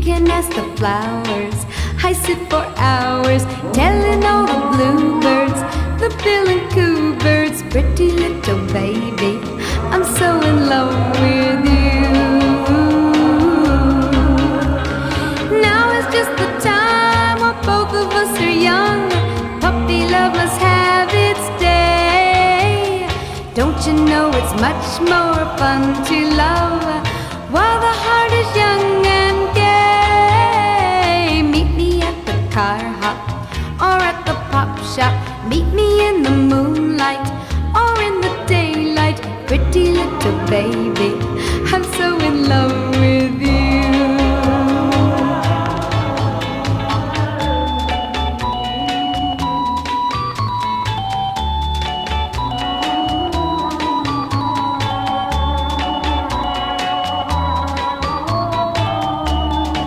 can ask the flowers. I sit for hours telling all the bluebirds, the bill and coo birds, pretty little baby, I'm so in love with you. Now is just the time while both of us are young. Puppy love must have its day. Don't you know it's much more fun to love while the heart is young and gay? Meet me at the car hop or at the pop shop. Meet me in the moonlight or in the daylight. Pretty little baby, I'm so in love